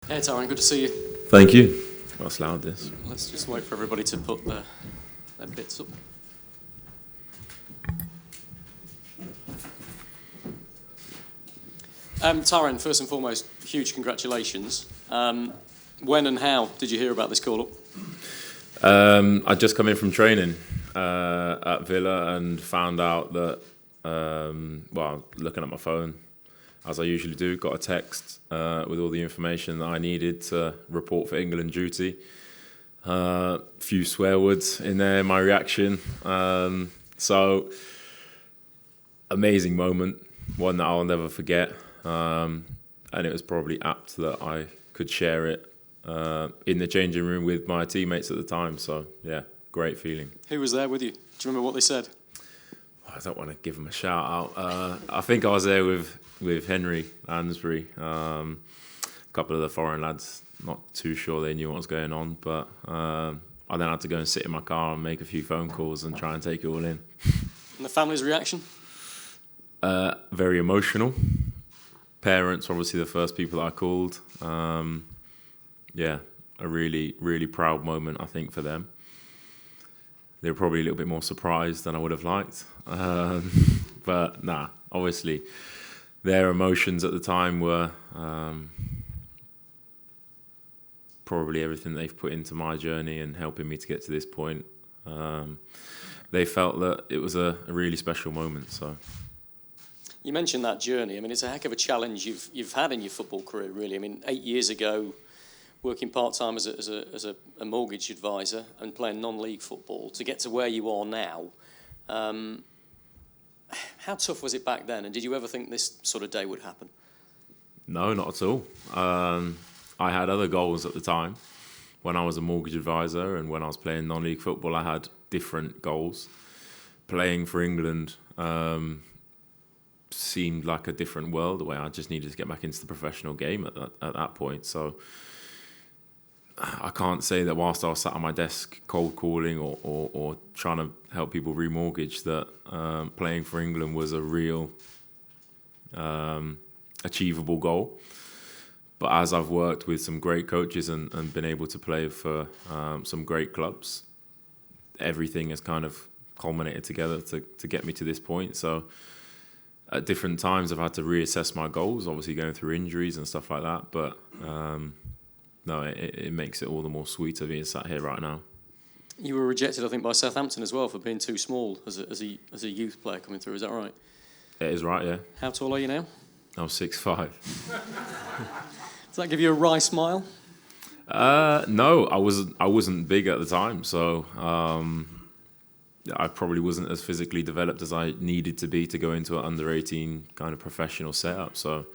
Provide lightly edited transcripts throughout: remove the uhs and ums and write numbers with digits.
Hey Tyrone, good to see you. Thank you. That's loud, this. Let's just wait for everybody to put their bits up. Tyrone, first and foremost, huge congratulations. When and how did you hear about this call-up? I'd just come in from training at Villa and found out that, looking at my phone, as I usually do, got a text with all the information that I needed to report for England duty. Few swear words in there, my reaction. So, amazing moment, one that I'll never forget. And it was probably apt that I could share it in the changing room with my teammates at the time. So, yeah, great feeling. Who was there with you? Do you remember what they said? I don't want to give them a shout out. I think I was there with Henry, Lansbury, a couple of the foreign lads. Not too sure they knew what was going on, but I then had to go and sit in my car and make a few phone calls and try and take it all in. And the family's reaction? Very emotional. Parents, obviously the first people that I called. A really, really proud moment, I think, for them. They were probably a little bit more surprised than I would have liked. But obviously their emotions at the time were probably everything they've put into my journey and helping me to get to this point. They felt that it was a really special moment. So, you mentioned that journey. I mean, it's a heck of a challenge you've had in your football career, really. I mean, 8 years ago, working part-time as a mortgage advisor and playing non-league football, to get to where you are now, how tough was it back then? And did you ever think this sort of day would happen? No, not at all. I had other goals at the time. When I was a mortgage advisor and when I was playing non-league football, I had different goals. Playing for England seemed like a different world, where I just needed to get back into the professional game at that point. So I can't say that whilst I was sat on my desk cold calling or trying to help people remortgage, that playing for England was a real achievable goal. But as I've worked with some great coaches and been able to play for some great clubs, everything has kind of culminated together to get me to this point. So at different times I've had to reassess my goals, obviously going through injuries and stuff like that. But it makes it all the more sweeter being sat here right now. You were rejected, I think, by Southampton as well for being too small as a youth player coming through. Is that right? It is right, yeah. How tall are you now? I'm 6'5". Does that give you a wry smile? No, I wasn't big at the time, so I probably wasn't as physically developed as I needed to be to go into an under-18 kind of professional setup. So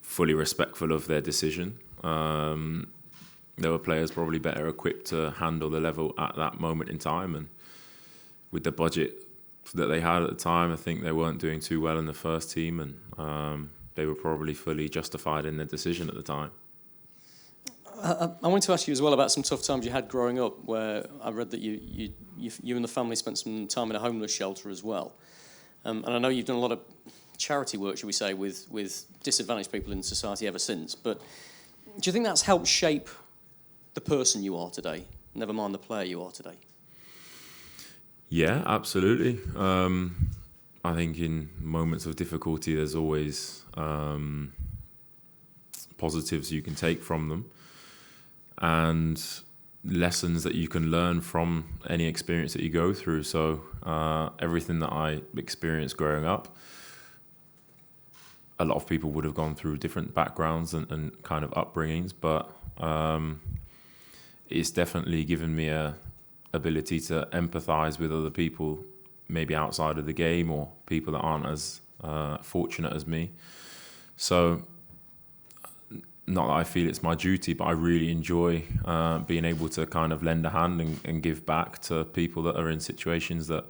fully respectful of their decision. There were players probably better equipped to handle the level at that moment in time, and with the budget that they had at the time, I think they weren't doing too well in the first team, and they were probably fully justified in their decision at the time. I wanted to ask you as well about some tough times you had growing up, where I read that you and the family spent some time in a homeless shelter as well. And I know you've done a lot of charity work, shall we say, with disadvantaged people in society ever since. But do you think that's helped shape the person you are today, never mind the player you are today? Yeah, absolutely. I think in moments of difficulty, there's always positives you can take from them and lessons that you can learn from any experience that you go through. So everything that I experienced growing up, a lot of people would have gone through different backgrounds and kind of upbringings, but it's definitely given me a ability to empathise with other people, maybe outside of the game, or people that aren't as fortunate as me. So not that I feel it's my duty, but I really enjoy being able to kind of lend a hand and give back to people that are in situations that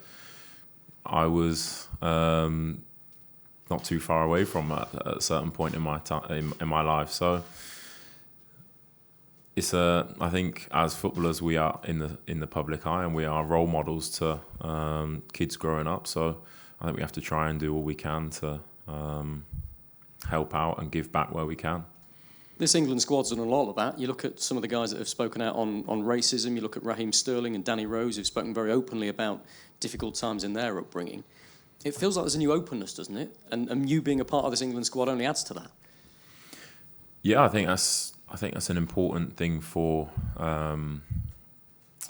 I was not too far away from at a certain point in my life. So it's I think as footballers we are in the public eye, and we are role models to kids growing up. So I think we have to try and do all we can to help out and give back where we can. This England squad's done a lot of that. You look at some of the guys that have spoken out on racism. You look at Raheem Sterling and Danny Rose, who've spoken very openly about difficult times in their upbringing. It feels like there's a new openness, doesn't it? And you being a part of this England squad only adds to that. Yeah, I think that's an important thing for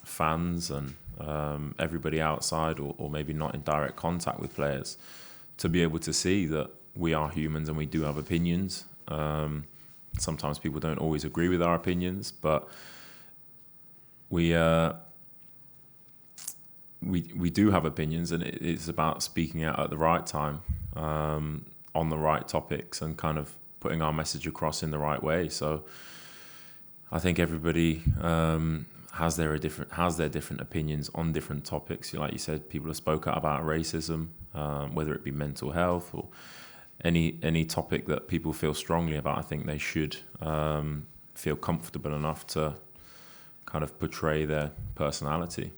fans and everybody outside, or maybe not in direct contact with players, to be able to see that we are humans and we do have opinions. Sometimes people don't always agree with our opinions, but we do have opinions, and it's about speaking out at the right time, on the right topics, and kind of putting our message across in the right way. So I think everybody has their different opinions on different topics. Like you said, people have spoken out about racism, whether it be mental health or any topic that people feel strongly about. I think they should feel comfortable enough to kind of portray their personality.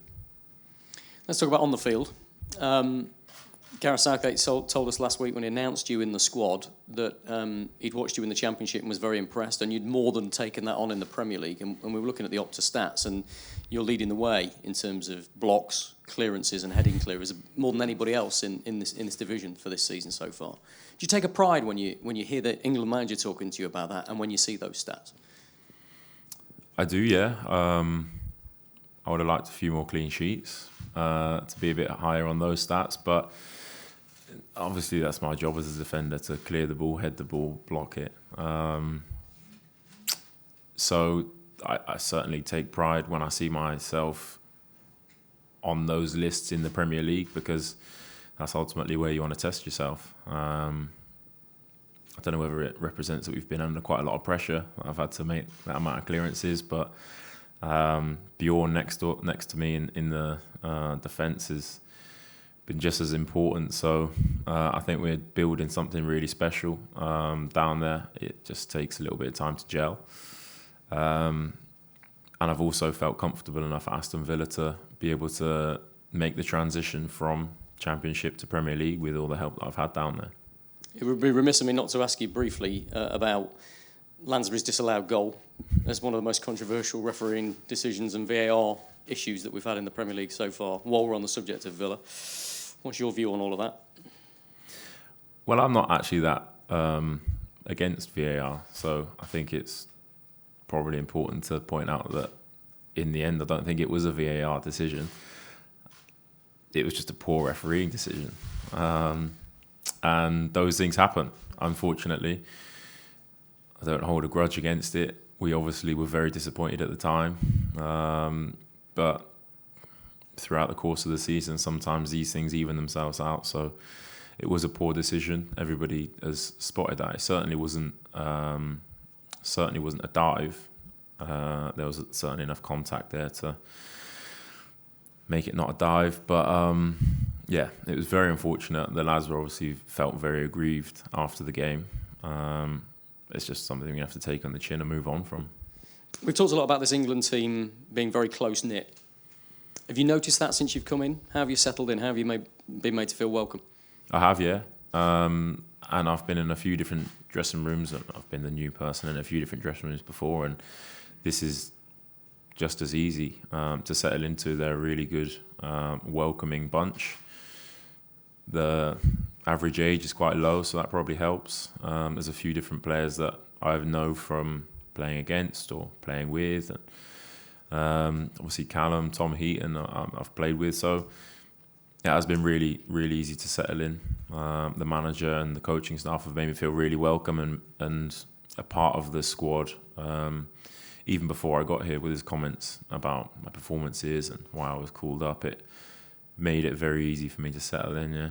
Let's talk about on the field. Gareth Southgate told us last week when he announced you in the squad that he'd watched you in the Championship and was very impressed, and you'd more than taken that on in the Premier League. And we were looking at the Opta stats, and you're leading the way in terms of blocks, clearances and heading clearers, more than anybody else in this division for this season so far. Do you take a pride when you hear the England manager talking to you about that, and when you see those stats? I do, yeah. I would have liked a few more clean sheets to be a bit higher on those stats, but obviously that's my job as a defender, to clear the ball, head the ball, block it. So I certainly take pride when I see myself on those lists in the Premier League, because that's ultimately where you want to test yourself. I don't know whether it represents that we've been under quite a lot of pressure. I've had to make that amount of clearances, but Bjorn next to me in the defence has been just as important. So I think we're building something really special down there. It just takes a little bit of time to gel. And I've also felt comfortable enough at Aston Villa to be able to make the transition from Championship to Premier League with all the help that I've had down there. It would be remiss of me not to ask you briefly about Lansbury's disallowed goal as one of the most controversial refereeing decisions and VAR issues that we've had in the Premier League so far. While we're on the subject of Villa, what's your view on all of that? Well, I'm not actually that against VAR, so I think it's probably important to point out that in the end, I don't think it was a VAR decision. It was just a poor refereeing decision. And those things happen, unfortunately. I don't hold a grudge against it. We obviously were very disappointed at the time. But throughout the course of the season, sometimes these things even themselves out. So it was a poor decision. Everybody has spotted that. It certainly wasn't a dive. There was certainly enough contact there to make it not a dive. But yeah, it was very unfortunate. The lads were obviously felt very aggrieved after the game. It's just something we have to take on the chin and move on from. We've talked a lot about this England team being very close-knit. Have you noticed that since you've come in? How have you settled in? How have you been made to feel welcome? I have, yeah. And I've been in a few different dressing rooms. I've been the new person in a few different dressing rooms before, and this is just as easy to settle into. They're a really good, welcoming bunch. The average age is quite low, so that probably helps. There's a few different players that I know from playing against or playing with. And, obviously Callum, Tom Heaton, I've played with. So it has been really, really easy to settle in. The manager and the coaching staff have made me feel really welcome and a part of the squad. Even before I got here, with his comments about my performances and why I was called up, it made it very easy for me to settle in, yeah.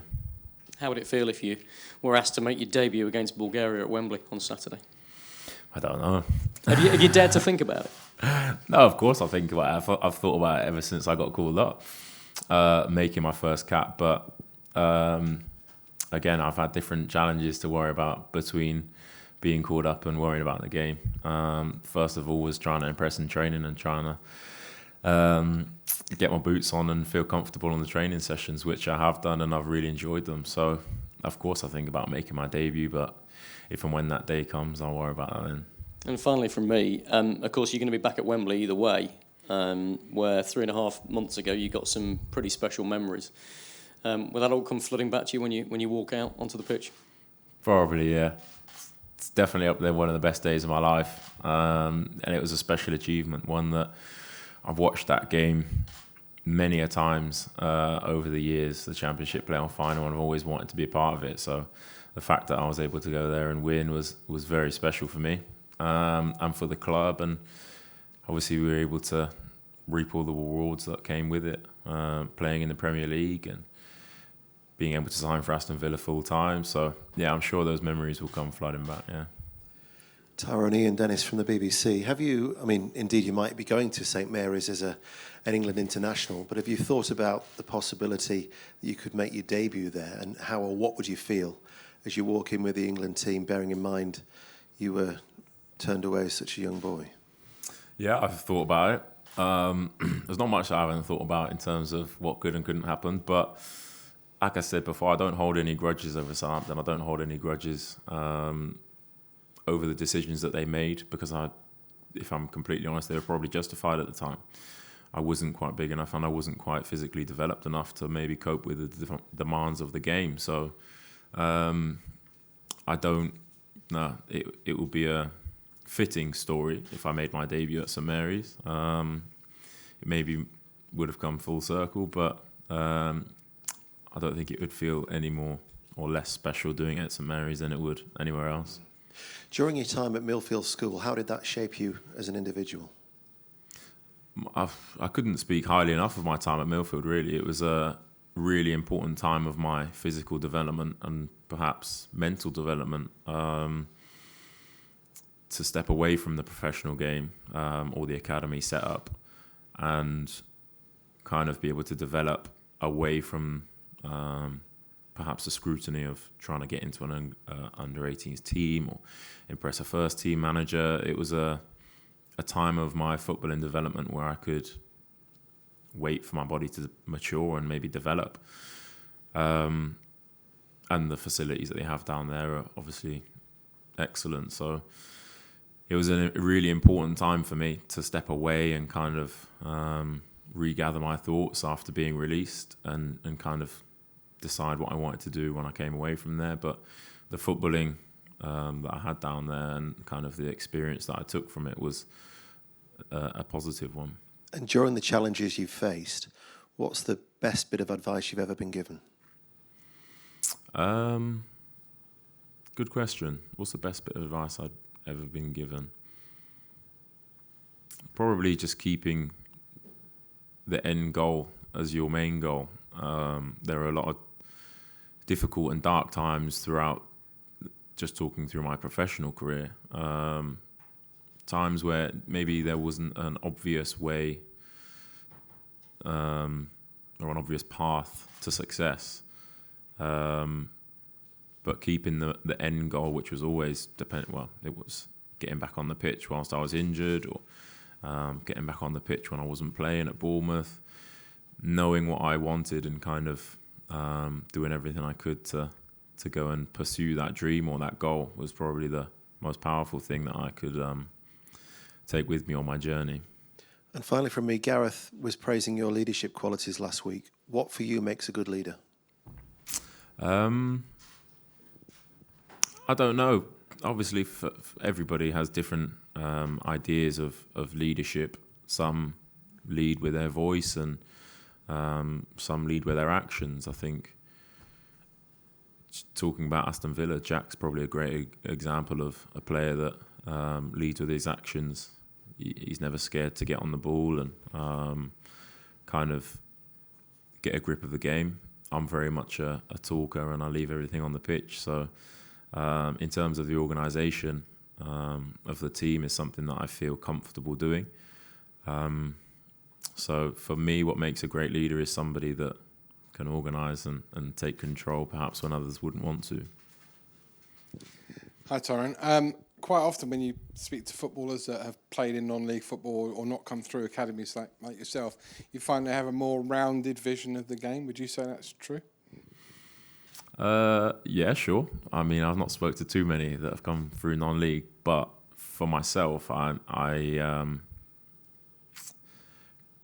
How would it feel if you were asked to make your debut against Bulgaria at Wembley on Saturday? I don't know. Have you dared to think about it? No, of course I think about it. I've thought about it ever since I got called up, making my first cap. But again, I've had different challenges to worry about between being called up and worrying about the game. First of all was trying to impress in training and trying to get my boots on and feel comfortable on the training sessions, which I have done and I've really enjoyed them. So, of course, I think about making my debut, but if and when that day comes, I'll worry about that then. And finally from me, of course, you're going to be back at Wembley either way, where 3.5 months ago you got some pretty special memories. Will that all come flooding back to you when you walk out onto the pitch? Probably, yeah. It's definitely up there, one of the best days of my life. And it was a special achievement, one that I've watched that game many a times over the years, the Championship playoff final, and I've always wanted to be a part of it. So the fact that I was able to go there and win was very special for me and for the club. And obviously we were able to reap all the rewards that came with it, playing in the Premier League and being able to sign for Aston Villa full time. So, yeah, I'm sure those memories will come flooding back, yeah. Tyrone, Ian Dennis from the BBC. Have you, indeed you might be going to St Mary's as an England international, but have you thought about the possibility that you could make your debut there, and how or what would you feel as you walk in with the England team, bearing in mind you were turned away as such a young boy? Yeah, I've thought about it. There's not much I haven't thought about in terms of what could and couldn't happen, but like I said before, I don't hold any grudges over Southampton. I don't hold any grudges over the decisions that they made, because if I'm completely honest, they were probably justified at the time. I wasn't quite big enough and I wasn't quite physically developed enough to maybe cope with the different demands of the game. So I don't know. It would be a fitting story if I made my debut at St Mary's. It maybe would have come full circle, but I don't think it would feel any more or less special doing it at St Mary's than it would anywhere else. During your time at Millfield School, how did that shape you as an individual? I couldn't speak highly enough of my time at Millfield, really. It was a really important time of my physical development and perhaps mental development, to step away from the professional game or the academy setup and kind of be able to develop away from perhaps the scrutiny of trying to get into an under-18s team or impress a first-team manager. It was a time of my footballing development where I could wait for my body to mature and maybe develop. And the facilities that they have down there are obviously excellent. So it was a really important time for me to step away and kind of regather my thoughts after being released and kind of decide what I wanted to do when I came away from there. But the footballing that I had down there and kind of the experience that I took from it was a positive one. And during the challenges you've faced, what's the best bit of advice you've ever been given? Good question. What's the best bit of advice I'd ever been given? Probably just keeping the end goal as your main goal. There are a lot of difficult and dark times throughout, just talking through my professional career. Times where maybe there wasn't an obvious way or an obvious path to success. But keeping the end goal, which was always it was getting back on the pitch whilst I was injured, or getting back on the pitch when I wasn't playing at Bournemouth, knowing what I wanted and kind of doing everything I could to go and pursue that dream or that goal was probably the most powerful thing that I could take with me on my journey. And finally from me, Gareth was praising your leadership qualities last week. What for you makes a good leader? I don't know. Obviously, everybody has different ideas of leadership. Some lead with their voice and some lead with their actions. I think, talking about Aston Villa, Jack's probably a great example of a player that leads with his actions. He's never scared to get on the ball and kind of get a grip of the game. I'm very much a talker and I leave everything on the pitch. So in terms of the organisation of the team is something that I feel comfortable doing. So for me, what makes a great leader is somebody that can organise and take control, perhaps when others wouldn't want to. Hi, Tyrone. Quite often when you speak to footballers that have played in non-league football or not come through academies like yourself, you find they have a more rounded vision of the game. Would you say that's true? Yeah, sure. I mean, I've not spoke to too many that have come through non-league, but for myself, I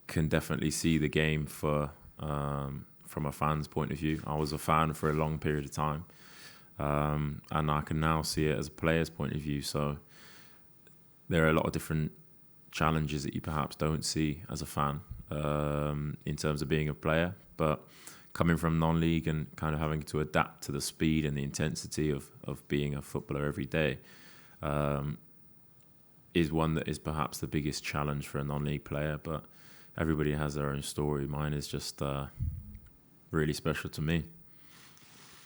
can definitely see the game from a fan's point of view. I was a fan for a long period of time, and I can now see it as a player's point of view. So there are a lot of different challenges that you perhaps don't see as a fan in terms of being a player, but coming from non-league and kind of having to adapt to the speed and the intensity of being a footballer every day is one that is perhaps the biggest challenge for a non-league player. But everybody has their own story. Mine is just really special to me.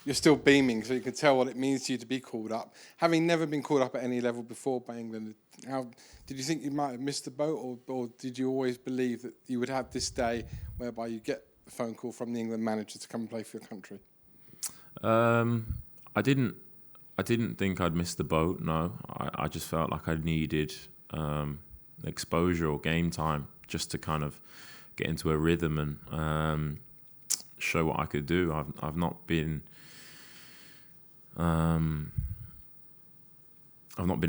You're still beaming, so you can tell what it means to you to be called up. Having never been called up at any level before by England, how did you think you might have missed the boat, or did you always believe that you would have this day whereby you get a phone call from the England manager to come and play for your country? I didn't think I'd missed the boat. No, I just felt like I needed exposure or game time just to kind of get into a rhythm and show what I could do. I've not been in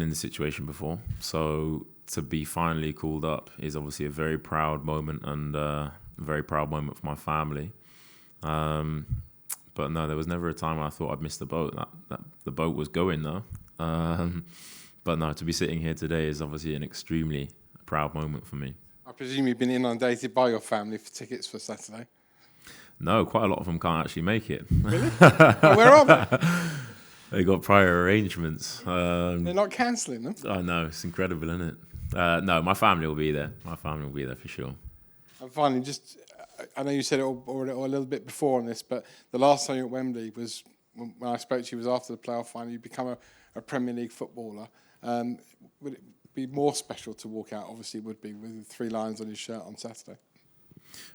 this situation before, so to be finally called up is obviously a very proud moment and a very proud moment for my family. But no, there was never a time when I thought I'd missed the boat. That the boat was going though. But no, to be sitting here today is obviously an extremely proud moment for me. I presume you've been inundated by your family for tickets for Saturday. No, quite a lot of them can't actually make it. Really? Where are they? They got prior arrangements. They're not cancelling them? I know, it's incredible, isn't it? No, my family will be there. My family will be there for sure. And finally, just, I know you said it already a little bit before on this, but the last time you were at Wembley was, when I spoke to you, was after the playoff final. You become a Premier League footballer. Would it be more special to walk out? Obviously, it would be, with the 3 lions on your shirt on Saturday.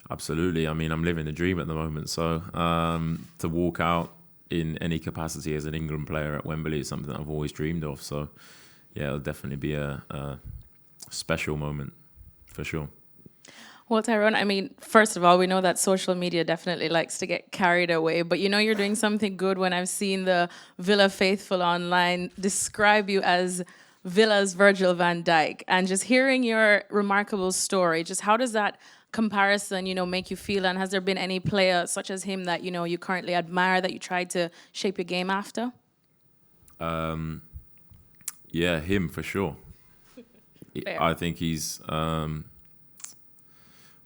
Absolutely. I mean, I'm living the dream at the moment. So to walk out in any capacity as an England player at Wembley is something that I've always dreamed of. So, yeah, it'll definitely be a special moment for sure. Well, Tyrone, I mean, first of all, we know that social media definitely likes to get carried away, but you know you're doing something good when I've seen the Villa faithful online describe you as Villa's Virgil van Dijk. And just hearing your remarkable story, just how does that comparison, you know, make you feel? And has there been any player such as him that, you know, you currently admire that you tried to shape your game after? Yeah, him for sure. Fair. I think he's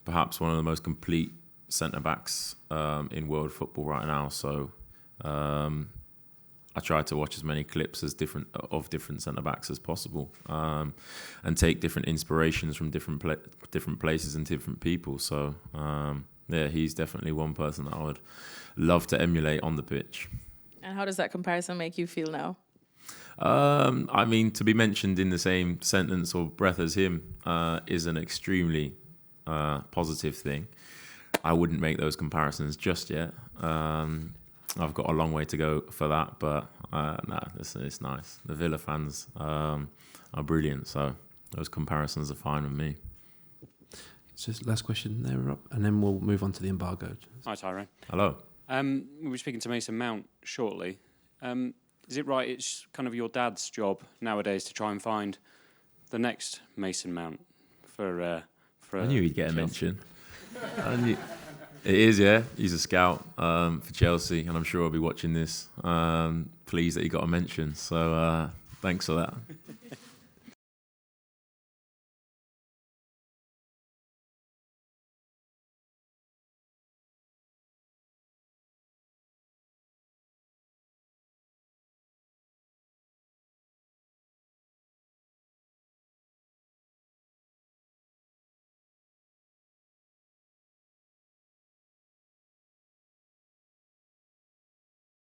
perhaps one of the most complete centre-backs in world football right now. So I try to watch as many clips as different centre-backs as possible and take different inspirations from different places and different people. So, yeah, he's definitely one person that I would love to emulate on the pitch. And how does that comparison make you feel now? I mean, to be mentioned in the same sentence or breath as him is an extremely positive thing. I wouldn't make those comparisons just yet. I've got a long way to go for that, but it's nice. The Villa fans are brilliant, so those comparisons are fine with me. So last question there, up, and then we'll move on to the embargo. Hi, Tyrone. Hello. We'll be speaking to Mason Mount shortly. Is it right it's kind of your dad's job nowadays to try and find the next Mason Mount for I knew he'd get a mention. It is, yeah. He's a scout for Chelsea, and I'm sure he'll be watching this. Pleased that he got a mention. So thanks for that.